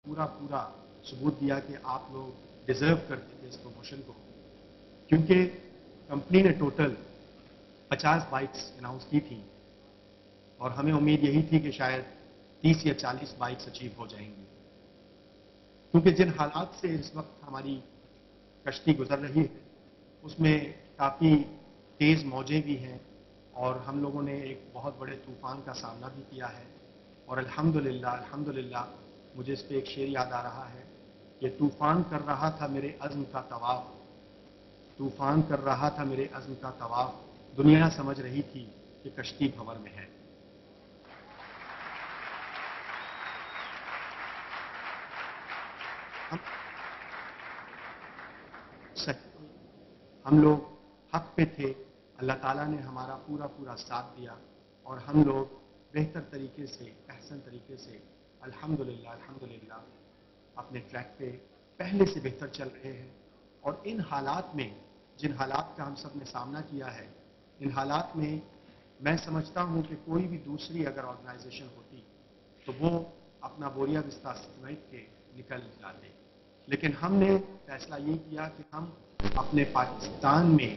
پورا پورا ثبوت دیا کہ آپ لوگ ڈیزرو کرتے تھے اس پروموشن کو، کیونکہ کمپنی نے ٹوٹل 50 بائکس اناؤنس کی تھی اور ہمیں امید یہی تھی کہ شاید 30 یا 40 بائکس اچیو ہو جائیں گی، کیونکہ جن حالات سے اس وقت ہماری کشتی گزر رہی ہے اس میں کافی تیز موجیں بھی ہیں اور ہم لوگوں نے ایک بہت بڑے طوفان کا سامنا بھی کیا ہے، اور الحمدللہ مجھے اس پہ ایک شعر یاد آ رہا ہے کہ طوفان کر رہا تھا میرے عزم کا طواف، طوفان کر رہا تھا میرے عزم کا طواف، دنیا سمجھ رہی تھی کہ کشتی بھنور میں ہے۔ ہم لوگ حق پہ تھے، اللہ تعالیٰ نے ہمارا پورا پورا ساتھ دیا اور ہم لوگ بہتر طریقے سے، احسن طریقے سے الحمدللہ اپنے ٹریک پہ پہلے سے بہتر چل رہے ہیں، اور ان حالات میں جن حالات کا ہم سب نے سامنا کیا ہے، ان حالات میں میں سمجھتا ہوں کہ کوئی بھی دوسری اگر آرگنائزیشن ہوتی تو وہ اپنا بوریا بستہ سمیٹ کے نکل جاتے، لیکن ہم نے فیصلہ یہ کیا کہ ہم اپنے پاکستان میں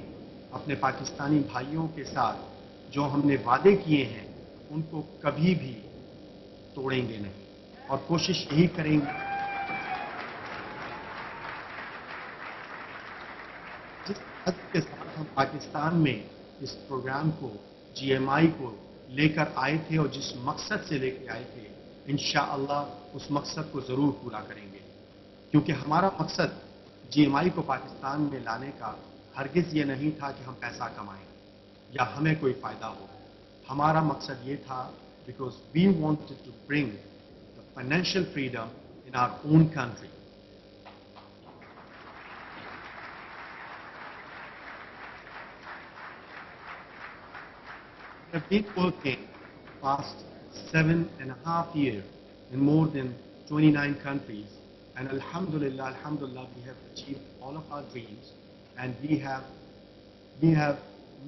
اپنے پاکستانی بھائیوں کے ساتھ جو ہم نے وعدے کیے ہیں ان کو کبھی بھی توڑیں گے نہیں، اور کوشش یہی کریں گے جس حد کے ساتھ ہم پاکستان میں اس پروگرام کو جی ایم آئی کو لے کر آئے تھے اور جس مقصد سے لے کے آئے تھے، انشاءاللہ اس مقصد کو ضرور پورا کریں گے، کیونکہ ہمارا مقصد جی ایم آئی کو پاکستان میں لانے کا ہرگز یہ نہیں تھا کہ ہم پیسہ کمائیں یا ہمیں کوئی فائدہ ہو، ہمارا مقصد یہ تھا because we wanted to bring the financial freedom in our own country. We have been working past 7.5 years in more than 29 countries, and alhamdulillah, we have achieved all of our dreams, and we have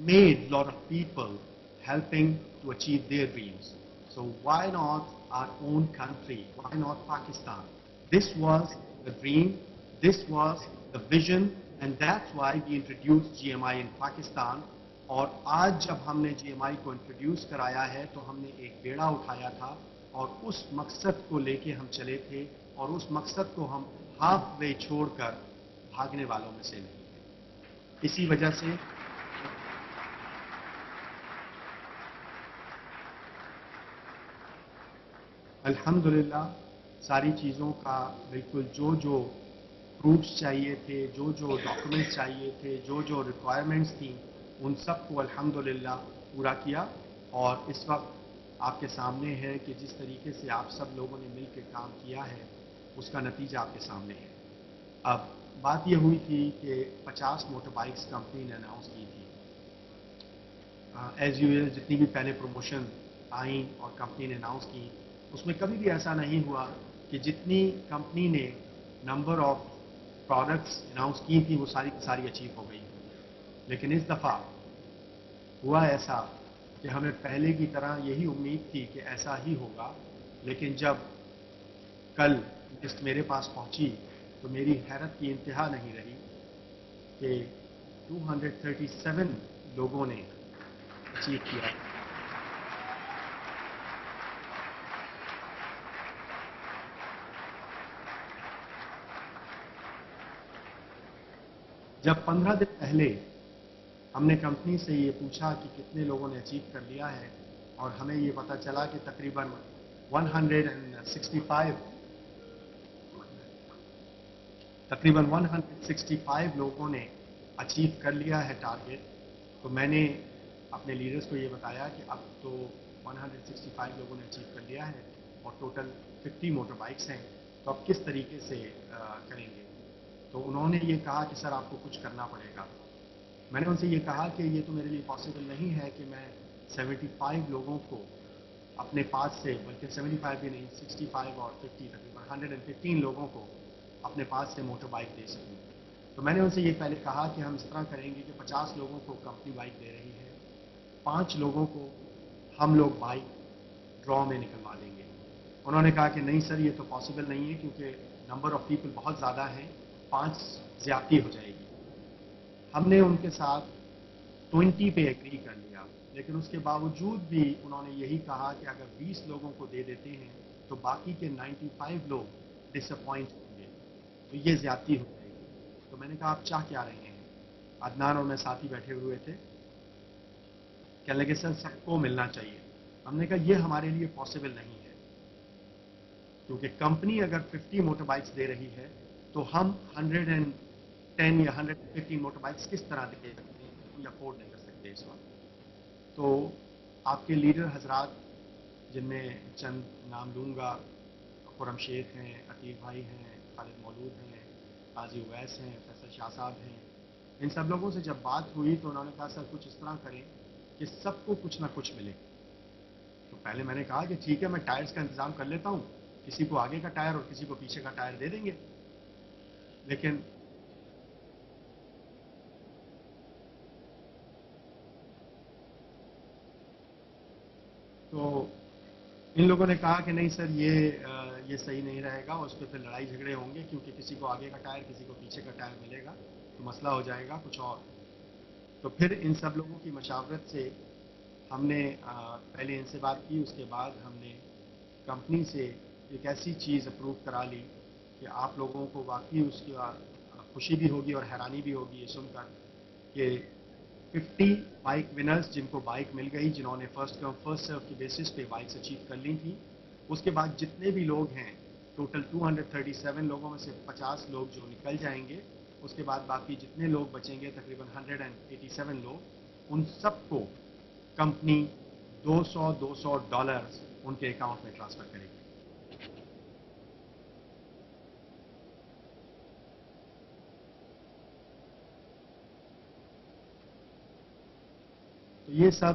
made a lot of people helping to achieve their dreams. So why not our own country? Why not Pakistan? This was the dream, this was the vision, and that's why we introduced GMI in Pakistan. اور آج جب ہم نے G M آئی کو introduce کرایا ہے تو ہم نے ایک بیڑا اٹھایا تھا اور اس مقصد کو لے کے ہم چلے تھے، اور اس مقصد کو ہم ہاف وے چھوڑ کر بھاگنے والوں میں سے نہیں ہیں۔ اسی وجہ سے الحمدللہ ساری چیزوں کا بالکل جو پروفس چاہیے تھے، جو ڈاکومنٹس چاہیے تھے، جو ریکوائرمنٹس تھیں، ان سب کو الحمدللہ پورا کیا، اور اس وقت آپ کے سامنے ہے کہ جس طریقے سے آپ سب لوگوں نے مل کے کام کیا ہے اس کا نتیجہ آپ کے سامنے ہے۔ اب بات یہ ہوئی تھی کہ 50 موٹر بائکس کمپنی نے اناؤنس کی تھی، ایز یوزل جتنی بھی پہلے پروموشن آئیں اور کمپنی نے اناؤنس کی اس میں کبھی بھی ایسا نہیں ہوا کہ جتنی کمپنی نے نمبر آف پروڈکٹس اناؤنس کی تھی وہ ساری اچیو ہو گئی، لیکن اس دفعہ ہوا ایسا کہ ہمیں پہلے کی طرح یہی امید تھی کہ ایسا ہی ہوگا، لیکن جب کل لسٹ میرے پاس پہنچی تو میری حیرت کی انتہا نہیں رہی کہ 237 لوگوں نے اچیو کیا۔ جب 15 دن پہلے ہم نے کمپنی سے یہ پوچھا کہ کتنے لوگوں نے اچیو کر لیا ہے، اور ہمیں یہ پتہ چلا کہ تقریباً 165 لوگوں نے اچیو کر لیا ہے ٹارگیٹ، تو میں نے اپنے لیڈرز کو یہ بتایا کہ اب تو 165 لوگوں نے اچیو کر لیا ہے اور ٹوٹل 50 موٹر بائکس ہیں، تو اب کس طریقے سے کریں گے؟ تو انہوں نے یہ کہا کہ سر آپ کو کچھ کرنا پڑے گا۔ میں نے ان سے یہ کہا کہ یہ تو میرے لیے پاسبل نہیں ہے کہ میں 75 لوگوں کو اپنے پاس سے، بلکہ 75 بھی نہیں، 65 اور 50 تقریباً 115 لوگوں کو اپنے پاس سے موٹر بائک دے سکوں۔ تو میں نے ان سے یہ پہلے کہا کہ ہم اس طرح کریں گے کہ 50 لوگوں کو کمپنی بائک دے رہی ہے، 5 لوگوں کو ہم لوگ بائک ڈرا میں نکلوا دیں گے، انہوں نے کہا کہ نہیں سر یہ تو پاسبل نہیں ہے کیونکہ نمبر آف پیپل بہت زیادہ ہیں، 5 زیادتی ہو جائے گی۔ ہم نے ان کے ساتھ 20 پہ ایگری کر لیا، لیکن اس کے باوجود بھی انہوں نے یہی کہا کہ اگر 20 لوگوں کو دے دیتے ہیں تو باقی کے 95 لوگ ڈس اپوائنٹ ہوں گے، تو یہ زیادتی ہو جائے گی۔ تو میں نے کہا آپ چاہ کیا رہے ہیں؟ عدنان اور میں ساتھ ہی بیٹھے ہوئے تھے، کہنے لگے سر سب کو ملنا چاہیے۔ ہم نے کہا یہ ہمارے لیے پاسبل نہیں ہے، کیونکہ کمپنی اگر 50 موٹر بائکس دے رہی ہے تو ہم 110 یا 115 موٹر بائکس کس طرح دے سکتے ہیں؟ کوئی افورڈ نہیں کر سکتے اس وقت۔ تو آپ کے لیڈر حضرات جن میں چند نام لوں گا، خرم شیخ ہیں، عتیق بھائی ہیں، خالد مولود ہیں، قاضی اویس ہیں، فیصل شاہ صاحب ہیں، ان سب لوگوں سے جب بات ہوئی تو انہوں نے کہا سر کچھ اس طرح کریں کہ سب کو کچھ نہ کچھ ملے۔ تو پہلے میں نے کہا کہ ٹھیک ہے میں ٹائرز کا انتظام کر لیتا ہوں، کسی کو آگے کا ٹائر اور کسی کو پیچھے کا ٹائر دے دیں گے، لیکن تو ان لوگوں نے کہا کہ نہیں سر یہ صحیح نہیں رہے گا، اس پہ پھر لڑائی جھگڑے ہوں گے کیونکہ کسی کو آگے کا ٹائر کسی کو پیچھے کا ٹائر ملے گا تو مسئلہ ہو جائے گا کچھ اور۔ تو پھر ان سب لوگوں کی مشاورت سے ہم نے پہلے ان سے بات کی، اس کے بعد ہم نے کمپنی سے ایک ایسی چیز اپروو کرا لی کہ آپ لوگوں کو واقعی اس کی خوشی بھی ہوگی اور حیرانی بھی ہوگی یہ سن کر کہ 50 بائک ونرز جن کو بائک مل گئی، جنہوں نے فرسٹ کم فرسٹ سرو کی بیسس پہ بائکس اچیو کر لی تھی۔ اس کے بعد جتنے بھی لوگ ہیں ٹوٹل 237 لوگوں میں سے 50 لوگ جو نکل جائیں گے، اس کے بعد باقی جتنے لوگ بچیں گے تقریباً 187 لوگ، ان سب کو کمپنی $200 ان کے اکاؤنٹ میں ٹرانسفر کرے گی۔ تو یہ سب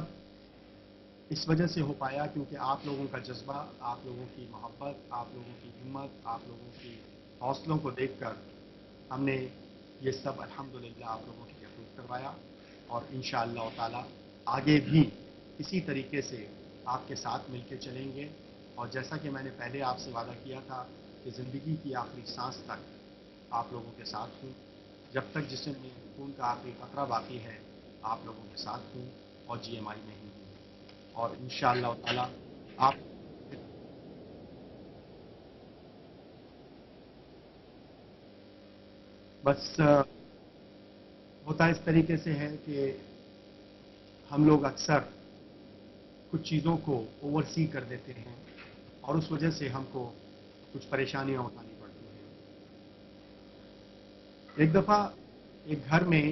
اس وجہ سے ہو پایا کیونکہ آپ لوگوں کا جذبہ، آپ لوگوں کی محبت، آپ لوگوں کی ہمت، آپ لوگوں کی حوصلوں کو دیکھ کر ہم نے یہ سب الحمدللہ آپ لوگوں کی اپروو کروایا، اور انشاءاللہ تعالی آگے بھی اسی طریقے سے آپ کے ساتھ مل کے چلیں گے، اور جیسا کہ میں نے پہلے آپ سے وعدہ کیا تھا کہ زندگی کی آخری سانس تک آپ لوگوں کے ساتھ ہوں، جب تک جسم میں خون کا آخری قطرہ باقی ہے آپ لوگوں کے ساتھ ہوں اور جی ایم آئی میں ہی ہوں، اور انشاءاللہ تعالی آپ بس ہوتا اس طریقے سے ہے کہ ہم لوگ اکثر کچھ چیزوں کو اوور سی کر دیتے ہیں اور اس وجہ سے ہم کو کچھ پریشانیاں اٹھانی پڑتی ہیں۔ ایک دفعہ ایک گھر میں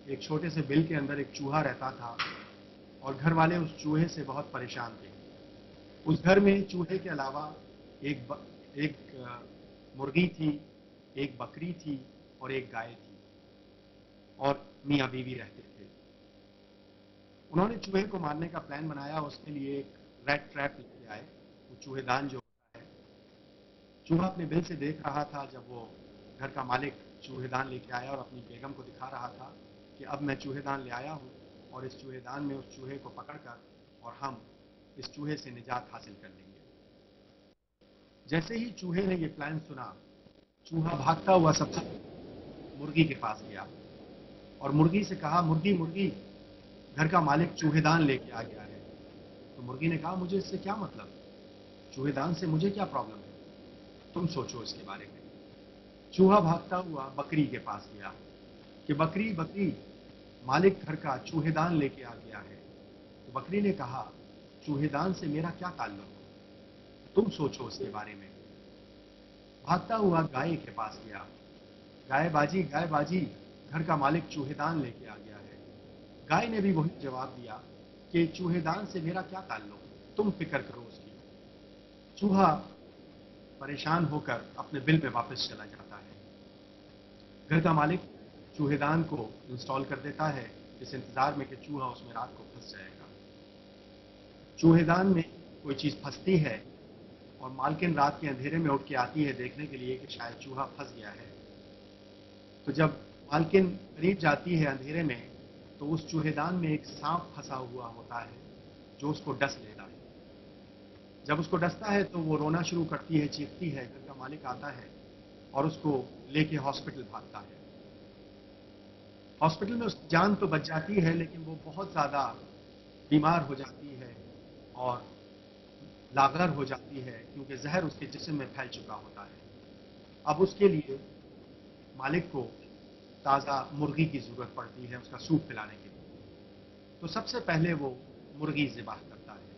ایک چھوٹے سے بل کے اندر ایک چوہا رہتا تھا اور گھر والے اس چوہے سے بہت پریشان تھے۔ اس گھر میں چوہے کے علاوہ ایک مرغی تھی، ایک بکری تھی اور ایک گائے تھی، اور میاں بیوی رہتے تھے۔ انہوں نے چوہے کو مارنے کا پلان بنایا، اس کے لیے ایک ریٹ ٹریپ لے کے آئے، وہ چوہے دان جو ہوتا ہے۔ چوہا اپنے بل سے دیکھ رہا تھا جب وہ گھر کا مالک چوہے دان لے کے آیا اور اپنی بیگم کو دکھا رہا تھا کہ اب میں چوہے دان لے آیا ہوں اور اس چوہے دان میں اس چوہے کو پکڑ کر اور ہم اس چوہے سے نجات حاصل کر لیں گے۔ جیسے ہی چوہے نے یہ پلان سنا، چوہا بھاگتا ہوا سب سے مرغی کے پاس گیا اور مرغی سے کہا مرغی مرغی گھر کا مالک چوہے دان لے کے آ گیا ہے۔ تو مرغی نے کہا مجھے اس سے کیا مطلب، چوہے دان سے مجھے کیا پرابلم ہے، تم سوچو اس کے بارے میں۔ چوہا بھاگتا ہوا بکری کے پاس گیا کہ بکری بکری مالک گھر کا چوہے دان لے کے آ گیا ہے۔ تو بکری نے کہا چوہے دان سے میرا کیا تعلق، تم سوچو اس کے بارے میں۔ بھاگتا ہوا گائے کے پاس گیا، گائے باجی گھر کا مالک چوہے دان لے کے آ گیا ہے۔ گائے نے بھی وہی جواب دیا کہ چوہے دان سے میرا کیا تعلق، تم فکر کرو اس کی۔ چوہا پریشان ہو کر اپنے بل پہ واپس چلا جاتا ہے۔ گھر کا مالک چوہے دان کو انسٹال کر دیتا ہے اس انتظار میں کہ چوہا اس میں رات کو پھنس جائے گا۔ چوہے دان میں کوئی چیز پھنستی ہے اور مالکن رات کے اندھیرے میں اٹھ کے آتی ہے دیکھنے کے لیے کہ شاید چوہا پھنس گیا ہے۔ تو جب مالکن قریب جاتی ہے اندھیرے میں تو اس چوہے دان میں ایک سانپ پھنسا ہوا ہوتا ہے جو اس کو ڈس لیتا ہے۔ جب اس کو ڈستا ہے تو وہ رونا شروع کرتی ہے، چیختی ہے، گھر کا مالک آتا ہے اور اس کو لے کے ہاسپٹل بھاگتا ہے۔ ہاسپٹل میں اس کی جان تو بچ جاتی ہے، لیکن وہ بہت زیادہ بیمار ہو جاتی ہے اور لاغر ہو جاتی ہے، کیونکہ زہر اس کے جسم میں پھیل چکا ہوتا ہے۔ اب اس کے لیے مالک کو تازہ مرغی کی ضرورت پڑتی ہے اس کا سوپ پلانے کے لیے۔ تو سب سے پہلے وہ مرغی ذبح کرتا ہے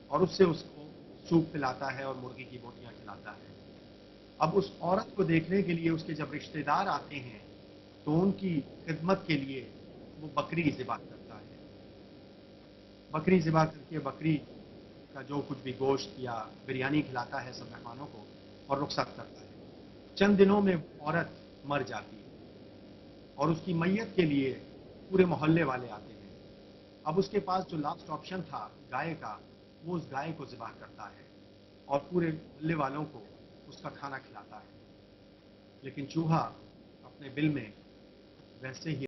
اور اس کو سوپ پلاتا ہے اور مرغی کی بوٹیاں کھلاتا ہے۔ اب اس عورت کو دیکھنے کے لیے اس کے جب رشتہ دار آتے ہیں تو ان کی خدمت کے لیے وہ بکری ذبح کرتا ہے۔ بکری ذبح کر کے بکری کا جو کچھ بھی گوشت یا بریانی کھلاتا ہے سب مہمانوں کو اور رخصت کرتا ہے۔ چند دنوں میں عورت مر جاتی ہے اور اس کی میت کے لیے پورے محلے والے آتے ہیں۔ اب اس کے پاس جو لاسٹ آپشن تھا گائے کا، وہ اس گائے کو ذبح کرتا ہے اور پورے محلے والوں کو اس کا کھانا کھلاتا ہے، لیکن چوہا اپنے بل میں ویسے ہی